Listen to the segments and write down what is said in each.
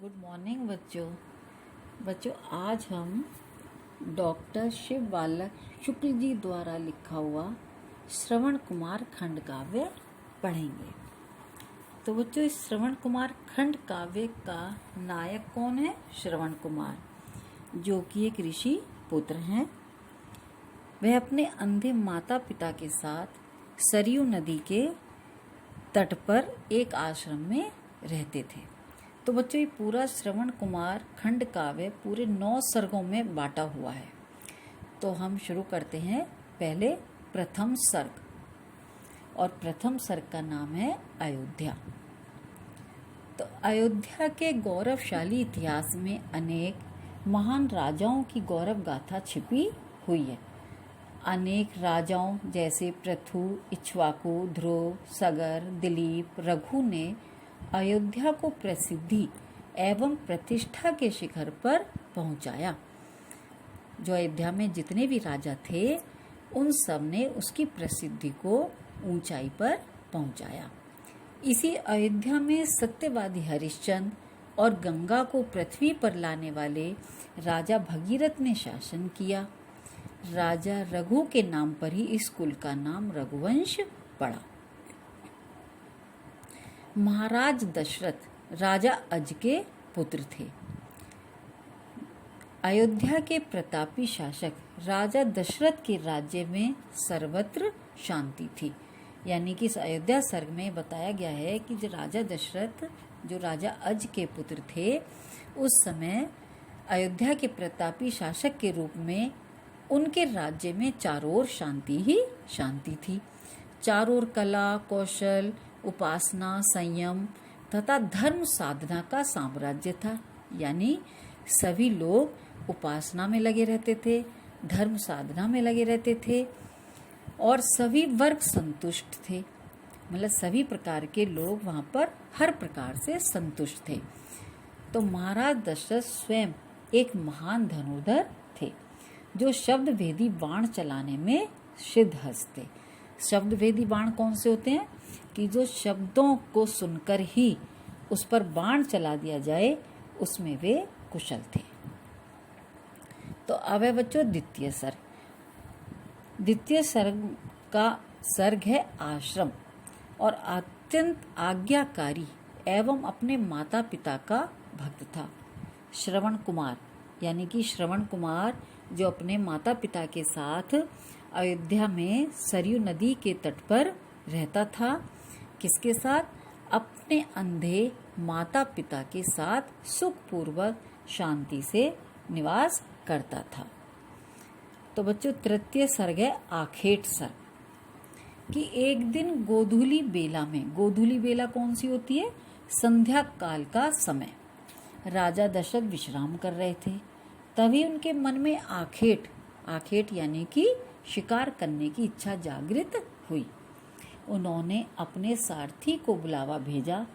Good morning बच्चों आज हम डॉक्टर शिव बालक शुक्ल जी द्वारा लिखा हुआ श्रवण कुमार खंड काव्य पढ़ेंगे। तो बच्चों, इस श्रवण कुमार खंड काव्य का नायक कौन है? श्रवण कुमार, जो कि एक ऋषि पुत्र हैं। वह अपने अंधे माता पिता के साथ सरयू नदी के तट पर एक आश्रम में रहते थे। तो बच्चों, ये पूरा श्रवण कुमार खंड काव्य पूरे 9 सर्गों में बांटा हुआ है। तो हम शुरू करते हैं। पहले प्रथम सर्ग, और प्रथम सर्ग का नाम है अयोध्या। तो अयोध्या के गौरवशाली इतिहास में अनेक महान राजाओं की गौरव गाथा छिपी हुई है। अनेक राजाओं जैसे पृथु, इक्ष्वाकु, ध्रुव, सगर, दिलीप, रघु ने अयोध्या को प्रसिद्धि एवं प्रतिष्ठा के शिखर पर पहुंचाया। जो अयोध्या में जितने भी राजा थे, उन सब ने उसकी प्रसिद्धि को ऊंचाई पर पहुंचाया। इसी अयोध्या में सत्यवादी हरिश्चंद्र और गंगा को पृथ्वी पर लाने वाले राजा भगीरथ ने शासन किया। राजा रघु के नाम पर ही इस कुल का नाम रघुवंश पड़ा। महाराज दशरथ राजा अज के पुत्र थे। अयोध्या के प्रतापी शासक राजा दशरथ के राज्य में सर्वत्र शांति थी। यानी कि इस अयोध्या सर्ग में बताया गया है कि जो राजा दशरथ, जो राजा अज के पुत्र थे, उस समय अयोध्या के प्रतापी शासक के रूप में उनके राज्य में चारों ओर शांति ही शांति थी। चारों ओर कला, कौशल, उपासना, संयम तथा धर्म साधना का साम्राज्य था। यानी सभी लोग उपासना में लगे रहते थे, धर्म साधना में लगे रहते थे, और सभी वर्ग संतुष्ट थे। मतलब सभी प्रकार के लोग वहां पर हर प्रकार से संतुष्ट थे। तो महाराज दशरथ स्वयं एक महान धनुर्धर थे, जो शब्द भेदी बाण चलाने में सिद्धहस्त थे। शब्द भेदी बाण कौन से होते हैं? कि जो शब्दों को सुनकर ही उस पर बाण चला दिया जाए, उसमें वे कुशल थे। तो अब है बच्चों द्वितीय सर्ग। द्वितीय सर्ग का सर्ग है आश्रम, और अत्यंत आज्ञाकारी एवं अपने माता पिता का भक्त था। श्रवण कुमार, यानी कि श्रवण कुमार जो अपने माता पिता के साथ अयोध्या में सरयू नदी के तट पर रहता था। किसके साथ? अपने अंधे माता पिता के साथ सुखपूर्वक शांति से निवास करता था। तो बच्चों, तृतीय सर्ग है आखेट सर्ग। कि एक दिन गोधूली बेला में, गोधूली बेला कौन सी होती है? संध्या काल का समय। राजा दशरथ विश्राम कर रहे थे। तभी उनके मन में आखेट, आखेट यानी कि शिकार करने की इच्छा जागृत हुई। उन्होंने अपने सारथी को बुलावा भेजा।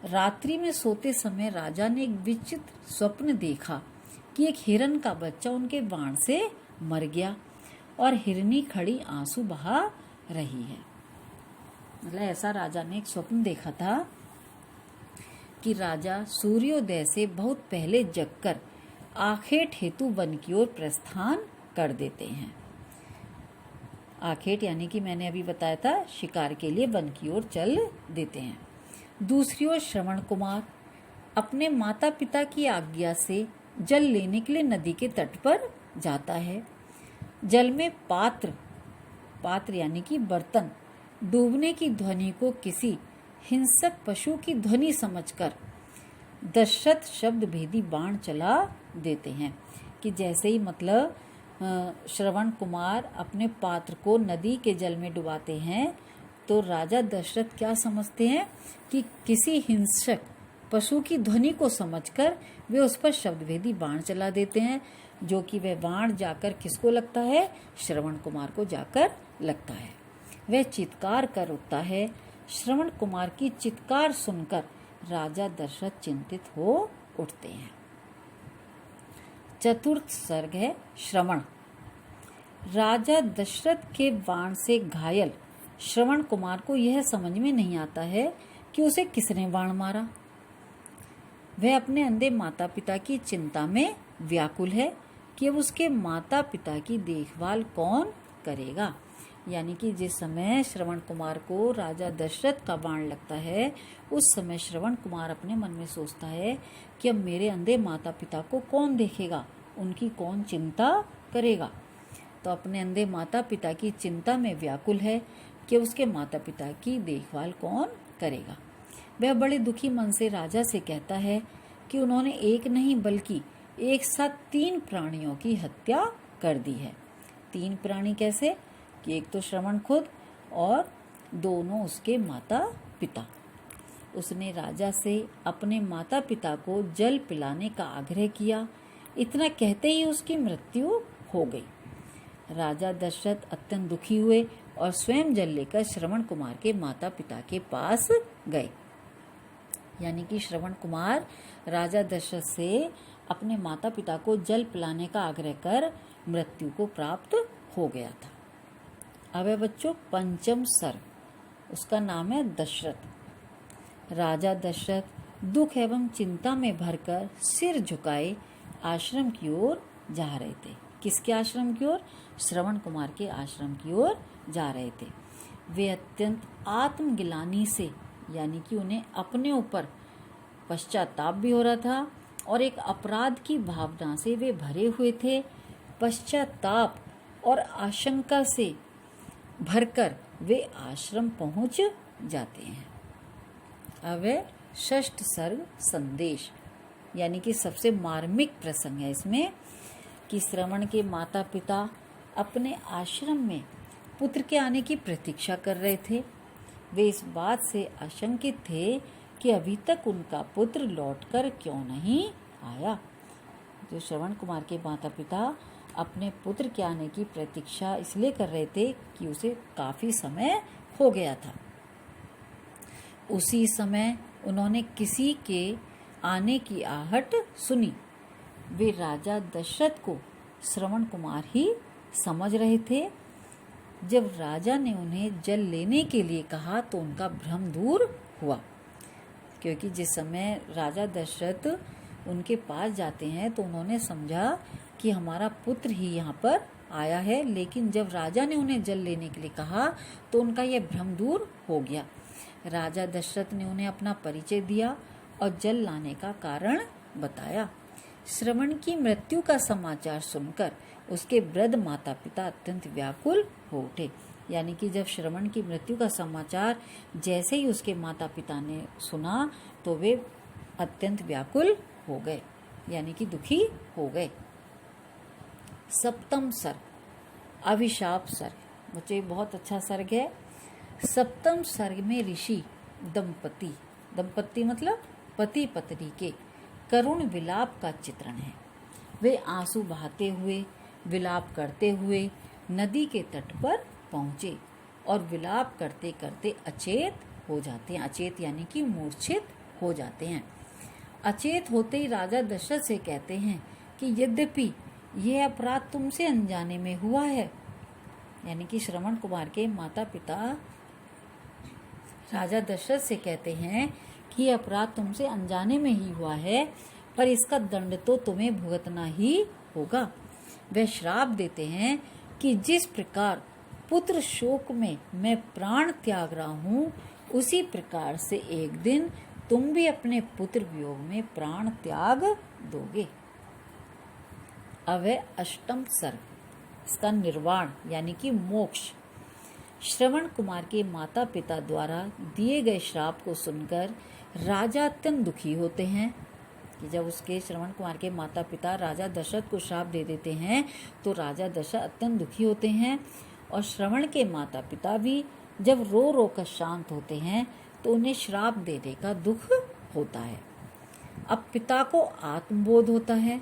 रात्रि में सोते समय राजा ने एक विचित्र स्वप्न देखा कि एक हिरन का बच्चा उनके बाण से मर गया, और हिरनी खड़ी आंसू बहा रही है। मतलब ऐसा राजा ने एक स्वप्न देखा था कि राजा सूर्योदय से बहुत पहले जगकर आखेट हेतु वन की ओर प्रस्थान कर देते हैं। आखेट यानी कि मैंने अभी बताया था, शिकार के लिए वन की ओर चल देते हैं। दूसरी ओर श्रवण कुमार अपने माता पिता की आज्ञा से जल लेने के लिए नदी के तट पर जाता है। जल में पात्र, पात्र यानी कि बर्तन, डूबने की ध्वनि को किसी हिंसक पशु की ध्वनि समझकर दशरथ शब्द भेदी बाण चला देते हैं। कि जैसे ही मतलब श्रवण कुमार अपने पात्र को नदी के जल में डुबाते हैं, तो राजा दशरथ क्या समझते हैं कि किसी हिंसक पशु की ध्वनि को समझकर वे उस पर शब्दभेदी बाण चला देते हैं, जो कि वह बाण जाकर किसको लगता है? श्रवण कुमार को जाकर लगता है। वह चित्कार कर उठता है। श्रवण कुमार की चित्कार सुनकर राजा दशरथ चिंतित हो उठते हैं। चतुर्थ सर्ग है श्रवण। राजा दशरथ के बाण से घायल श्रवण कुमार को यह समझ में नहीं आता है कि उसे किसने बाण मारा। वह अपने अंधे माता पिता की चिंता में व्याकुल है कि अब उसके माता पिता की देखभाल कौन करेगा। यानी कि जिस समय श्रवण कुमार को राजा दशरथ का बाण लगता है, उस समय श्रवण कुमार अपने मन में सोचता है कि अब मेरे अंधे माता पिता को कौन देखेगा, उनकी कौन चिंता करेगा। तो अपने अंधे माता पिता की चिंता में व्याकुल है कि उसके माता पिता की देखभाल कौन करेगा। वह बड़े दुखी मन से राजा से कहता है कि उन्होंने एक नहीं बल्कि एक साथ 3 प्राणियों की हत्या कर दी है। 3 प्राणी कैसे कि एक तो श्रवण खुद और दोनों उसके माता पिता। उसने राजा से अपने माता पिता को जल पिलाने का आग्रह किया। इतना कहते ही उसकी मृत्यु हो गई। राजा दशरथ अत्यंत दुखी हुए और स्वयं जल लेकर श्रवण कुमार के माता पिता के पास गए। यानी कि श्रवण कुमार राजा दशरथ से अपने माता पिता को जल पिलाने का आग्रह कर मृत्यु को प्राप्त हो गया था। अब है बच्चों पंचम सर्ग, उसका नाम है दशरथ। राजा दशरथ दुख एवं चिंता में भरकर सिर झुकाए आश्रम की ओर जा रहे थे। किसके आश्रम की ओर? श्रवण कुमार के आश्रम की ओर जा रहे थे। वे अत्यंत आत्मगिलानी से, यानी कि उन्हें अपने ऊपर पश्चाताप भी हो रहा था और एक अपराध की भावना से वे भरे हुए थे। पश्चाताप और आशंका से भरकर वे आश्रम पहुंच जाते हैं। अब षष्ठ सर्ग संदेश, यानी कि सबसे मार्मिक प्रसंग है इसमें कि श्रवण के माता पिता अपने आश्रम में पुत्र के आने की प्रतीक्षा कर रहे थे। वे इस बात से आशंकित थे कि अभी तक उनका पुत्र लौटकर क्यों नहीं आया। जो श्रवण कुमार के माता पिता अपने पुत्र के आने की प्रतीक्षा इसलिए कर रहे थे कि उसे काफी समय हो गया था। उसी समय उन्होंने किसी के आने की आहट सुनी। वे राजा दशरथ को श्रवण कुमार ही समझ रहे थे। जब राजा ने उन्हें जल लेने के लिए कहा तो उनका भ्रम दूर हुआ, क्योंकि जिस समय राजा दशरथ उनके पास जाते हैं तो उन्होंने समझा कि हमारा पुत्र ही यहाँ पर आया है, लेकिन जब राजा ने उन्हें जल लेने के लिए कहा तो उनका यह भ्रम दूर हो गया। राजा दशरथ ने उन्हें अपना परिचय दिया और जल लाने का कारण बताया। श्रवण की मृत्यु का समाचार सुनकर उसके वृद्ध माता पिता अत्यंत व्याकुल हो उठे। यानी कि जब श्रवण की मृत्यु का समाचार जैसे ही उसके माता पिता ने सुना तो वे अत्यंत व्याकुल हो गए, यानी कि दुखी हो गए। सप्तम सर्ग अभिशाप सर्ग, मुझे बहुत अच्छा सर्ग है। सप्तम सर्ग में ऋषि दंपति मतलब पति पत्नी के करुण विलाप का चित्रण है। वे आंसू बहाते हुए विलाप करते हुए नदी के तट पर पहुंचे और विलाप करते करते अचेत हो जाते हैं। अचेत यानी कि मूर्छित हो जाते हैं। अचेत होते ही राजा दशरथ से कहते हैं कि यद्यपि यह अपराध तुमसे अनजाने में हुआ है। यानी कि श्रवण कुमार के माता पिता राजा दशरथ से कहते हैं कि यह अपराध तुमसे अनजाने में ही हुआ है, पर इसका दंड तो तुम्हें भुगतना ही होगा। वे श्राप देते हैं कि जिस प्रकार पुत्र शोक में मैं प्राण त्याग रहा हूँ, उसी प्रकार से एक दिन तुम भी अपने पुत्र वियोग में प्राण त्याग दोगे। अब है अष्टम सर्ग, इसका निर्वाण यानी कि मोक्ष। श्रवण कुमार के माता पिता द्वारा दिए गए श्राप को सुनकर राजा अत्यंत दुखी होते हैं। कि जब उसके श्रवण कुमार के माता पिता राजा दशरथ को श्राप दे देते हैं तो राजा दशरथ अत्यंत दुखी होते हैं, और श्रवण के माता पिता भी जब रो रो कर शांत होते हैं तो उन्हें श्राप देने का दुख होता है। अब पिता को आत्मबोध होता है,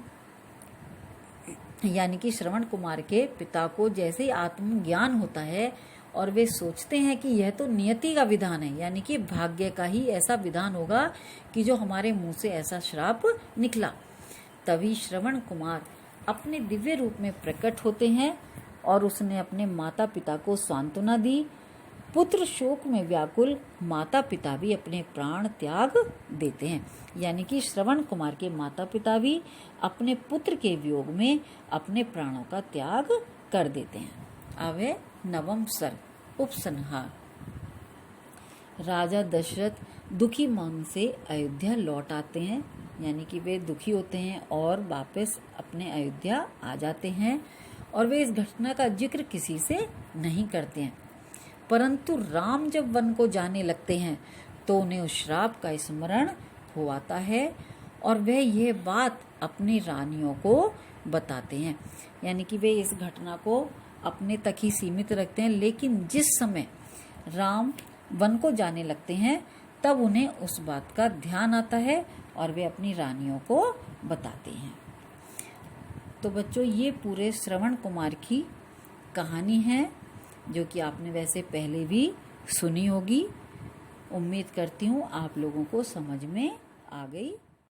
यानी कि श्रवण कुमार के पिता को जैसे ही आत्मज्ञान होता है और वे सोचते हैं कि यह तो नियति का विधान है, यानी कि भाग्य का ही ऐसा विधान होगा कि जो हमारे मुंह से ऐसा श्राप निकला। तभी श्रवण कुमार अपने दिव्य रूप में प्रकट होते हैं और उसने अपने माता पिता को सांत्वना दी पुत्र शोक में व्याकुल, माता पिता भी अपने प्राण त्याग देते हैं। यानी कि श्रवण कुमार के माता पिता भी अपने पुत्र के वियोग में अपने प्राणों का त्याग कर देते हैं। अब है नवम सर्ग, उपसंहार। राजा दशरथ दुखी मन से अयोध्या लौट आते हैं, यानी कि वे दुखी होते हैं और वापस अपने अयोध्या आ जाते हैं, और वे इस घटना का जिक्र किसी से नहीं करते हैं। परंतु राम जब वन को जाने लगते हैं तो उन्हें उस श्राप का स्मरण हो आता है और वह यह बात अपनी रानियों को बताते हैं। यानी कि वे इस घटना को अपने तक ही सीमित रखते हैं, लेकिन जिस समय राम वन को जाने लगते हैं तब उन्हें उस बात का ध्यान आता है और वे अपनी रानियों को बताते हैं। तो बच्चों, ये पूरे श्रवण कुमार की कहानी है, जो कि आपने वैसे पहले भी सुनी होगी। उम्मीद करती हूँ आप लोगों को समझ में आ गई।